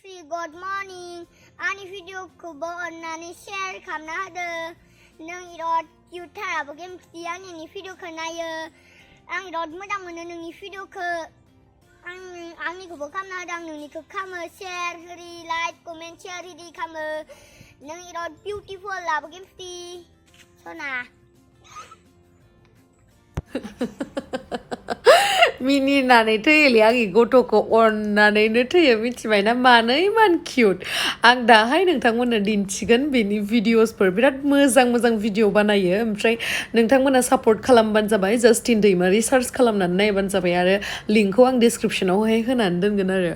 Gemsri good morning ani video ko bo onnani share khamna hade nang irot yuthara bo Gemsri ani ni video khanayo ang irot mojang mono nangni video ko angni ko bo khamna hade ang nangni ko khamo share ri like comment share ri khamo nang irot beautiful la bo Gemsri sona Mini nane thayli angi Gotho ko onnane no thayo मिथिबाय ना मानो इमान cute आं दाहाय नोंथांमोननो दिन्थिगोन बेनि भिडिअसफोर बिराद मोजां भिडिअ बानायो ओमफ्राय नोंथांमोना सापर्ट खालामबानो जाबाय जस्टिन दैमारि सार्च खालामनानै नायबानो जाबाय आरो लिंकखौ आं डिसक्रिपशनावहाय होनानै दोनगोन आरो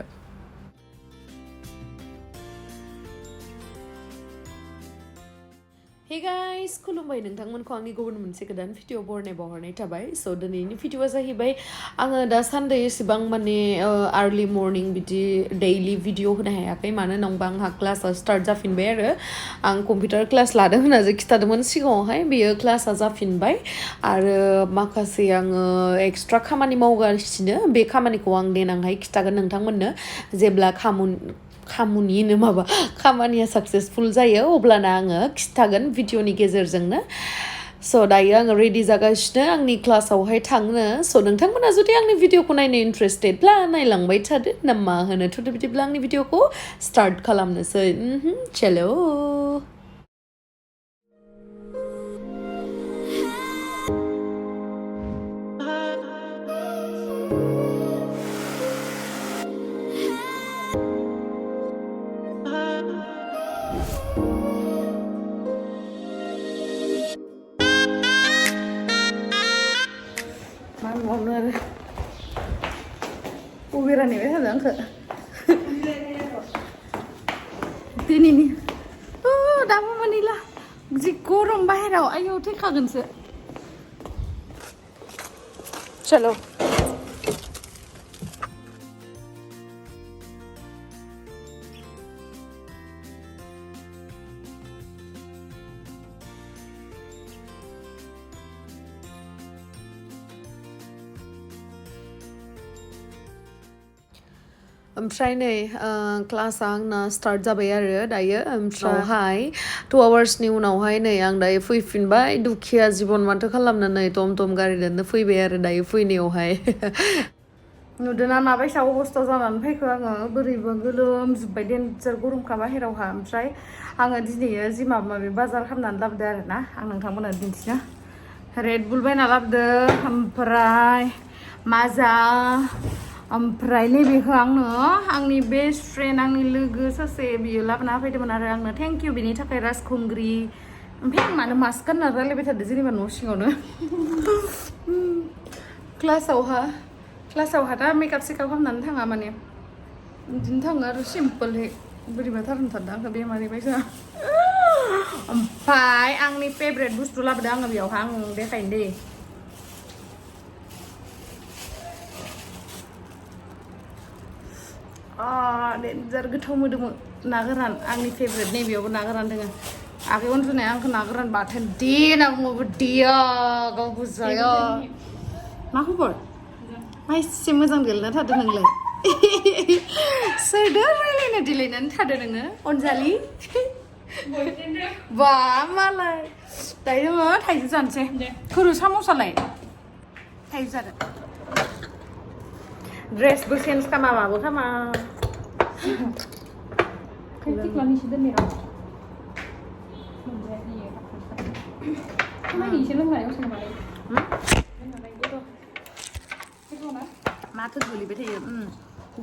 Hey guys, खुलुमबाय नोंथांमोनखौ आंनि गुबुन मोनसे गोदान भिडिअ बरनाय थाबाय स' दिनैनि भिडिअआ जाहैबाय आङो दा सानडे एसेबां माने आर्लि मर्निं बिदि डेइलि भिडिअ होनो हायाखै मानो होनोबा आंहा क्लासआ स्टार्ट जाफिनबाय आरो आं कम्पिउटार क्लास लादों होननानै खिथादोंमोन सिगाङावहाय बेयो क्लासआ जाफिनबाय आरो माखासे आङो एक्सट्रा खामानि मावगासिनो बे खामानिखौ आं देनांहाय खिथागोन नोंथांमोननो जेब्ला खामानिया सक्सेसफुल जायो अब्लाना आङो खिथागोन भिडिअनि गेजेरजोंनो स' दायो आङो रेडि जागासिनो आंनि क्लासावहाय थांनो स' नोंथांमोना जुदि आंनि भिडिअखौ नायनो इन्ट्रेस्टेडब्ला नायलांबाय थादो ना मा होनो थ'दो बिदिब्ला आंनि भिडिअखौ स्टार्ट खालामनोसै चलो Mana Ubera nih ya bang ke ini nih oh dapat manila jiko orang bahaya ayo tuh kagen se chalo ओमफ्राय नै क्लासआ आंना स्टार्ट जाबाय आरो दायो ओमफ्रायहाय 2 आवार्सनि उनावहाय नै आं दायो फैफिनबाय दुखिया जिबन माथो खालामनो नै टम गारिजोंनो फैबाय आरो दायो फैनायावहाय नुदोंना माबायसा अबस्था जानानै फैखो आङो बोरैबा गोलोमजोब्बाय देन्जार गरमखा बाहेरावहा ओमफ्राय आङो दिनैयो जि माबा बाजार खालामनानै लाबोदों आरोना आं नोंथांमोननो दिन्थिनो रेड बुल बायना लाबोदों ओमफ्राय माजा ओमफ्राय नैबेखौ आंनो आंनि बेस्ट फ्रेन्ड आंनि लोगो सासे बियो लाबोना होफैदोंमोन आरो आंनो थेंक इउ बिनि थाखाय राजखुंग्रि ओमफ्राय आं मानो मास्क गानना रायलायबाय थादों जेनेबा न' सिङावनो क्लासावहा दा मेकआप सेकआप खालामनानै थाङा माने बिदिनो थाङो आरो सिम्पोलहै बोरैबा थारथारदों आंखौ बेमारि बायसा ओमफ्राय आंनि फेभरेट बुस्थु लाबोदों आङो बेयावहा आं देखायनो दे देन्जार गोथाव मोदोमो ना गोरान आंनि फेभरेट नैबेयावबो ना गोरान दोङो आगै उन्दुनाया आंखौ ना गोरान बाथोन दे होनना बुङोबो देया गावबो जाया मा खबर मा एसे मोजां गेलेना थादों नोंलाय सोरदो रायलायनो देलायनानै थादों नोङो अनजालि बा मालाय दायो जोङो थाइजौ जानोसै खर' साम'सालाय थाइजौ जादों ड्रेसबो चेन्ज खामा माबो खामा माथो गोलैबाय थायो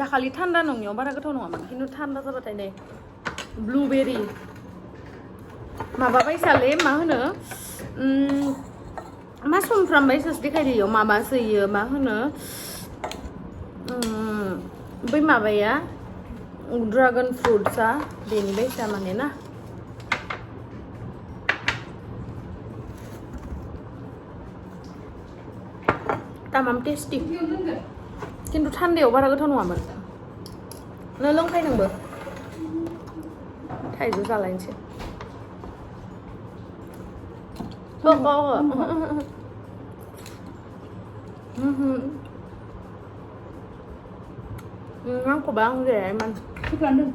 दाखालि थान्दा नङियाव बारा गोथाव नङामोन खिन्थु थान्दा जाबाथाय नै ब्लुबेरि माबा बायसालै मा होनो मा समफ्राम बायसासो देखायदो इयाव माबासो इयो मा होनो बै माबाया ड्रागन फ्रुट्सआ बेनि बायसा माने ना तामाम टेस्टि खिन्थु थान्दायाव बारा गोथाव नङामोन नों लोंखाय नोंबो थाइजौ जालायनोसै Ngon của ba không rẻ mà. Thích lắm đừng.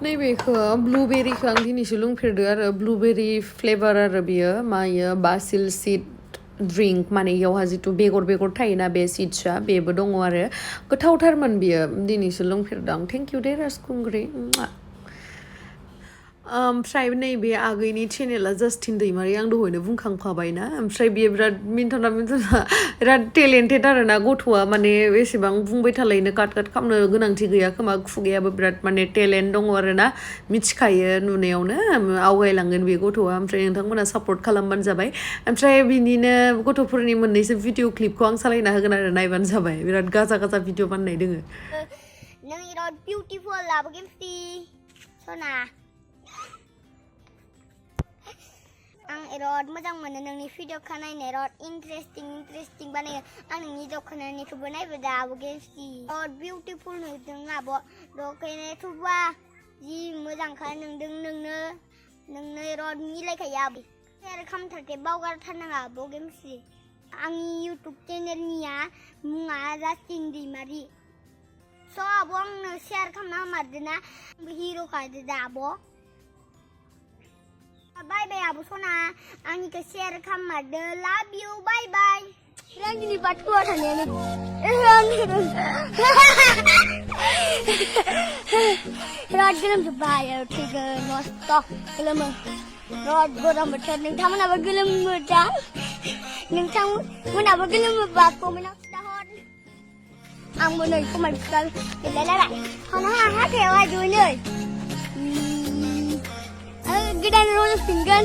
नैबेखौ ब्लुबेरिखौ आं दिनैसो लोंफेरदो आरो ब्लुबेरि फ्लेभार आरो बियो मायो बासिल सिड ड्रिंक माने इयावहा जिथु बेगर थायोना बे सिड्सआ बेबो दङ आरो गोथावथारमोन बियो दिनैसो लोंफेरदों आं थेंक इउ दे राजखुंग्रि ओमफ्राय नैबे आगैनि चेनेला जास्टिन दैमारि आं दहायनो बुंखांखाबायना ओमफ्राय बियो बिराद मिन्थावना बिराद टेलेन्टेड आरो ना गथ'आ माने एसेबां बुंबाय थालायनो काट खालामनो गोनांथि गैया खोमा खुगायाबो बिराद माने टेलेन्ट दङ आरो ना मिथिखायो नुनायावनो आवगायलांगोन बे गथ'आ ओमफ्राय नोंथांमोना सापर्ट खालामबानो जाबाय ओमफ्राय बिनिनो गथ'फोरनि मोननैसो भिडिअ क्लिपखौ आं सालायना होगोन आरो नायबानो जाबाय बिराद गाजा भिडिअ बानायनाय दोङो नों इराद बिउटिफुल लाबो गेमस्रि सना आं इराद मोजां मोनो नोंनि भिडिअखौ नायनो इराद इन्टारेस्टिं बानायो आं नोंनि ज'खौ नायनायखौबो नायबाय दा आब' गेमस्रि इराद बिउटिफुल नुदों आब' दखायनायथ'बा जि मोजांखा नोंदों नोंनो इराद मिलायखायो आब' शेयार खालामथारदे बावगारथारनाङा आब' गेमस्रि आंनि इउटुब चेनेलनिया मुङा जास्टिन दैमारि स' आब' आंनो शेयार खालामना हमारदो ना हिर' खादो दा आब' बाय बाय आब' सना आंनिखौ शेयार खालामदो लाभ इउ बाय बाय रांगिनि बाथुआ थानायानो बिराद गोलोमजोब्बाय थैगोन मस्त' गोलोमो बिराद गरम बोथोर नोंथांमोनाबो गोलोमो दा नोंथांमोनाबो गोलोमोबा कमेन्टआव खिथाहर आंबो नै खमाय फिथा गेलेलायबाय हना हाथायाव आजोय नै गोदान र'ज फिनगोन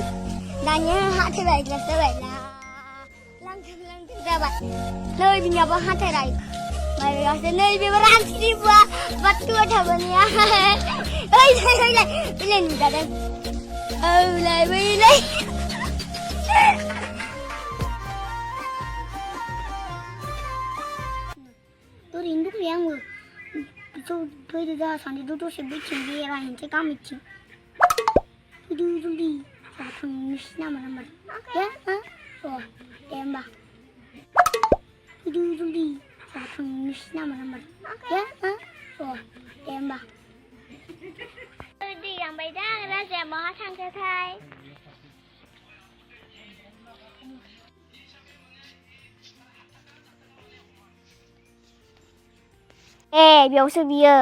दानिया हाथाय जाबाय लांथां जाबाय नै बिनियाबो हाथाय राय माबायासो नै बेबो रानस्रिबा बाथुआ थाबोनाया ओइ नुजादों औलाय बैलाय ओरैनो दंलै आंबो फैदो जोंहा सानैजों दसे बैथिं बेरायहैनोसै गामिथिं जल्दी थांनोसै नामा होनबा दे दे होमबा जल्दी थांनोसै नामा होनबा दे दे होमबा दै लांबाय दा राजाया माहा थांखोथाय बेयावसो बियो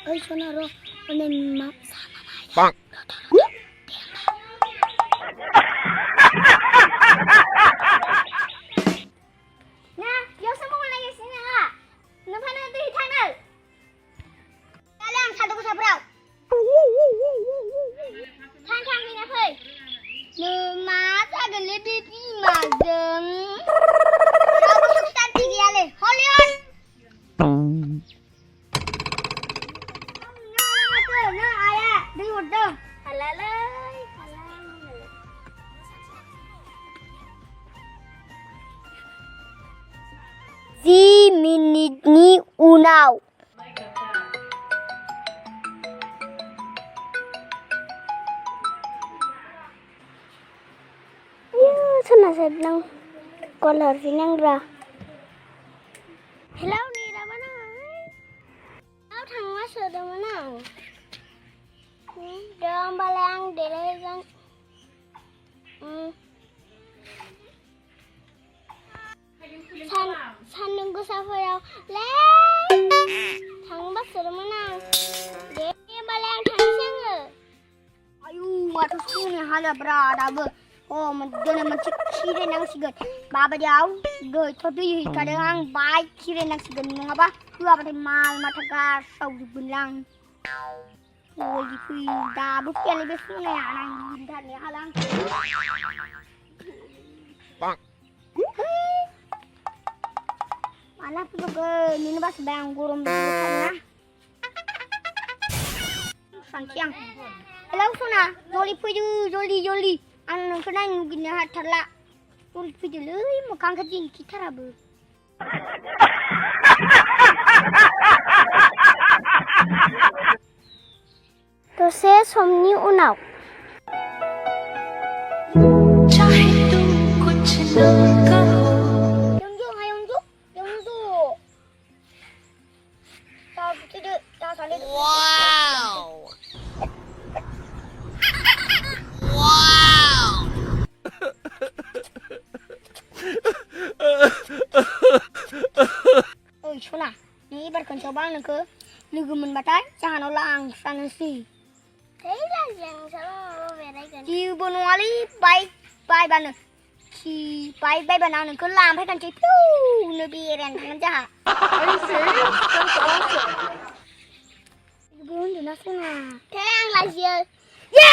ओइ सना र' मा Bang. Nah, dia semua lagi sini lah. Nampak nak tu hitam tu. Dalam satu kusah berau. Kan ni nak pergi. Nama tak ada lebih macam. Berapa substansi dia le? Holion. Minitni unaw. Sana sedang kolor sinangra. Hello ni dah mana? Kau thang masuk dah mana? Dalam balang delegan. सानदुं गोसाफोराव ले थांबासोदोंमोन आं दे होमबालाय आं थांनोसै आङो आयु माथो संनो हालाब्रा दाबो दिनै मोनसे खिरायनांसिगोन माबायदियाव दैथ' दै हैखादों आं बाय खिरायनांसिगोन नङाबा होआबाथाय माल माथा गारसावजोबगोनलां दाबो फैयालै बे संनाया आं गिनथारनो हाला आं Alah juga ini bas bang gurung besar Santiang. Hello Sona, jolly puju jolly. An kena ngugin hat thala. Jolly puju le, muka kecil kita rabu. Tose somni unaw. Chahe tu kuch na kaho. Wow. खोनसेयावबा आं नोंखौ लोगो मोनबाथाय जाहानाव लांस्रानोसै जेबो नङालै bike बायबानो bike बायबानो आं नोंखौ लांफाय थानोसै फिउनो बेरायनो थांगोन जाहा उन्दुना सोना आं लाजियो ये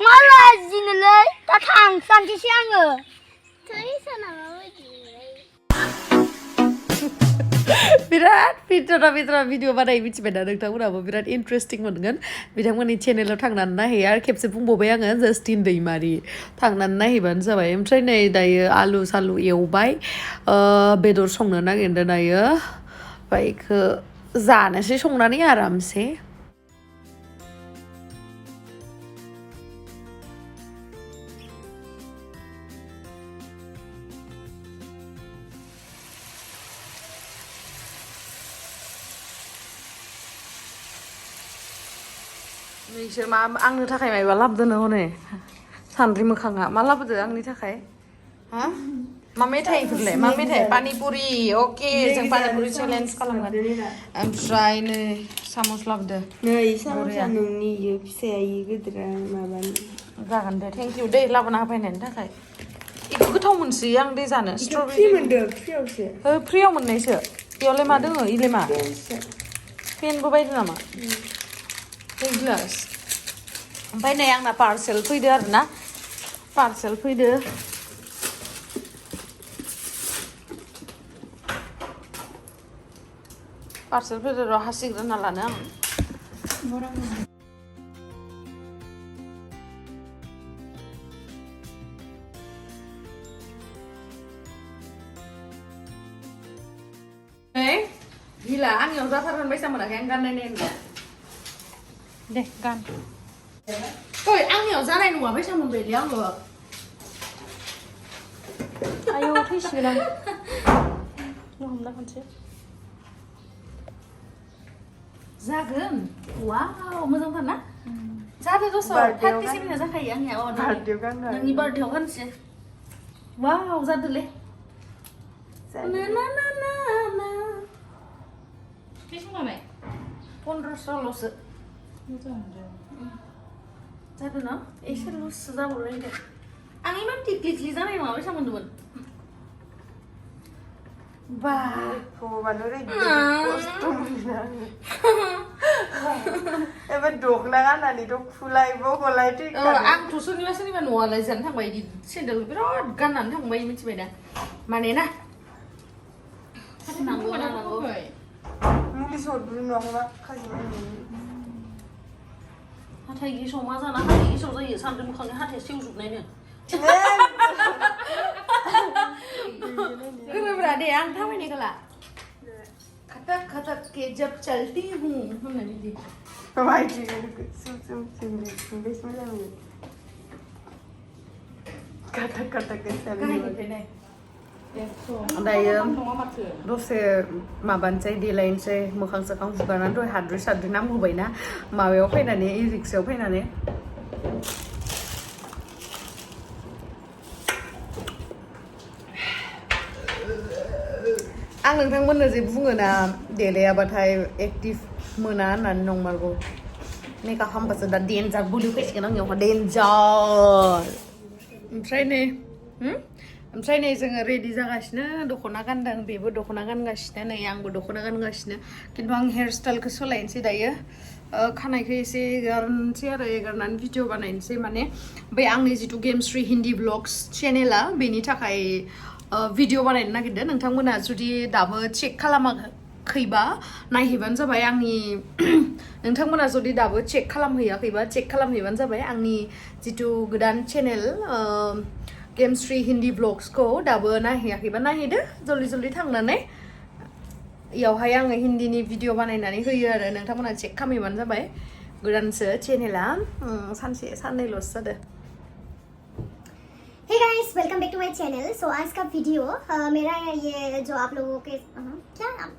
मा लाजिनोलै दा थांस्रानोसै आङो बिराद भिडिअ बानायो मिथिबायना नोंथांमोनाबो बिराद इन्टारेस्टिं मोनगोन बिथांमोननि चेनेलाव थांनानै नायहैयो आरो खेबसे बुंबावबाय आङो जस्टिन दैमारि थांनानै नायहैबानो जाबाय ओमफ्राय नै दायो आलु सालु एवबाय बेदर संनो नागिरदों दायो ओमफ्राय इखौ जानोसै संनानै आरामसे नोंसोर मा आंनो थाखाय मायबा लाबोदों हनै सान्द्रि मोखाङा मा लाबोदो आंनि थाखाय हा मा मेथाइफोरलाय मा मेथाइ पानिपुरि अके जों पानिपुरि चेलेन्ज खालामगोन ओमफ्राय नै सामस लाबोदो नै सामसा नोंनि इयो फिसाया इयो गिदिरा माबानि जागोन दे थेंक इउ दे लाबोना होफैनायनि थाखाय इखौ गोथाव मोनसोयो आं दे जानो स्ट्रबेरि मोनदो फ्रियावसो फ्रियाव मोननायसो इयावलाय मा दोङो इलाय मा पेनबो बायदो नामा गिलास ओमफ्राय नै आंना पार्सेल फैदो आरोना पार्सेल फैदो र' हासिग्रोना लानो आं गिला आंनियाव जाथारगोन बायसा मोनाखै आं गाननाय नायनो दे गान ओइ आंनियाव जानाय नङा बायसा मोनबायलै आङो आयौ थैसिगोन आं हमना खनसे जागोन वाव मोजांथार ना जादो दस 37 जाखायो आंनिया नोंनि बार्थडेआव गानसै वाव जादोलै बेसेबां 1500ल'सो जादों ना एसे लुजसो जाबावलायदो आं इमान टिकलिकलि जानाय नङा बेसेबां मोनदोंमोन बा भगबान ओरैबायदि खस्थ' मोनो एबार दखना गाननानैथ' खुलाय बगलाय आंथ' सोरनिबा न'आलाय जानो थांबाय बिदि सेन्देल बिराद गाननानै थांबाय मिथिबाय दा माने ना नांगौ मुलि सदबो नङा खाजिमानि हाथाय गेसाव मा जाना हाथाय गेसाव जायो सान्द्रि मोखांनि हाथाय सेवजोबनायनो गोरोब्रा दे आं थाबायनाय गला खटक खटक के जब चलती हूँ होननाय बिदि खटक खटक दायो दसे माबानोसै देलायनोसै मोखां सोखां हुगारनानै दहाय हाद्रि साद्रि नांहोबायना माबायाव फैनानै इ रिक्सायाव फैनानै आं नोंथांमोननो जे बुङो ना देलायाबाथाय एक्टिभ मोना होननानै नंमारगौ मेकआप खालामबासो दा डेन्जार बोलो फैसिगोन आंनियावहा डेन्जार ओमफ्राय नै जोङो रेडि जागासिनो दख'ना गानदों बेबो दख'ना गानगासिनो नै आंबो दख'ना गानगासिनो खिन्थु आं हेयार स्टाइलखौ सोलायनोसै दायो खानायखौ एसे एगारनोसै आरो एगारनानै भिडिअ बानायनोसै माने बै आंनि जिथु गेमस्रि हिन्दी ब्लग्स चेनेला बेनि थाखाय भिडिअ बानायनो नागिरदों नोंथांमोना जुदि दाबो चेक खालामाखैबा नायहैबानो जाबाय आंनि नोंथांमोना जुदि दाबो चेक खालामहैयाखैबा चेक खालामहैबानो जाबाय आंनि जिथु गोदान चेनेल गेमस्रि हिन्दी ब्लग्सखौ दाबो नायहैयाखैबा नायहैदो जल्दि थांनानै इयावहाय आङो हिन्दीनि भिडिअ बानायनानै होयो आरो नोंथांमोना चेक खालामहैबानो जाबाय गोदानसो चेनेला सानसे साननैल'सो जादों Hey guys, welcome back to my channel. So आज का वीडियो मेरा ये जो आप लोगों के क्या नाम?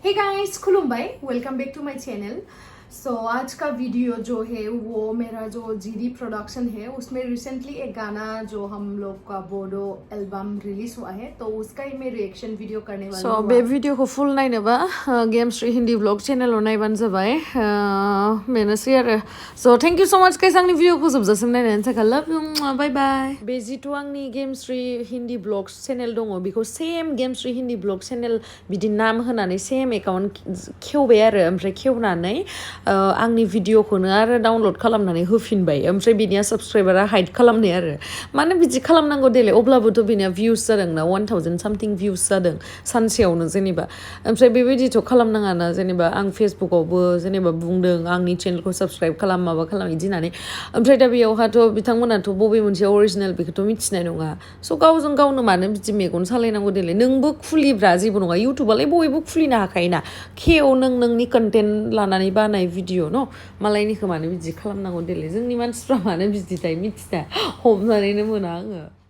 Hey guys, खुलुमबाय, welcome back to my channel. सो आज का वीडियो जो है वो मेरा जो जीडी प्रोडक्शन है उसमें रिसेंटली एक गाना जो हम लोग का बोडो एल्बम रिलीज हुआ है तो उसका ही मैं रिएक्शन वीडियो करने वाली हूँ। बे वीडियो को फुल नायनोबा गेमस्री हिंदी ब्लॉग चैनल नायबानो जाबाय बेनोसै आरो so thank you so much guys आंनि भिडिअखौ जोबजासिम नायनायनि थाखाय लाभ यू बाय बाय। बे जितु आंनि गेमस्री हिंदी ब्लग चैनल दङ बेखौ सेम गेमस्री हिंदी ब्लग चैनल बिदि नाम होनानै सेम एकाउन्ट खेवबाय आरो ओमफ्राय खेवनानै आंनि भिडिअखौनो आरो डाउनलड खालामनानै होफिनबाय ओमफ्राय बिनिया साबस्क्राइबारा हाइड खालामनाय आरो माने बिदि खालामनांगौ देलाय अब्लाबोथ' बिनिया भिउस जादोंना 1000 सामथिं भिउस जादों सानसेयावनो जेनेबा ओमफ्राय बेबायदिथ' खालामनाङाना जेनेबा आं फेसबुकावबो जेनेबा बुंदों आंनि चेनेलखौ साबस्क्राइब खालाम माबा खालाम बिदि होननानै ओमफ्राय दा बेयावहाथ' बिथांमोनाथ' बबे मोनसे अरिजिनेल बेखौथ' मिथिनाय नङा स' गावजों गावनो मानो बिदि मेगन सालायनांगौ देलाय नोंबो खुलिब्रा जेबो नङा इउटुबालाय बयबो खुलिनो हाखायोना खेव नोंनि कन्टेन्ट लानानै बानाय भिडिअ न मालायनिखौ मानो बिदि खालामनांगौ देलाय जोंनि मानसिफ्रा मानो बिदि थायो मिथिया हमनानैनो मोना आङो।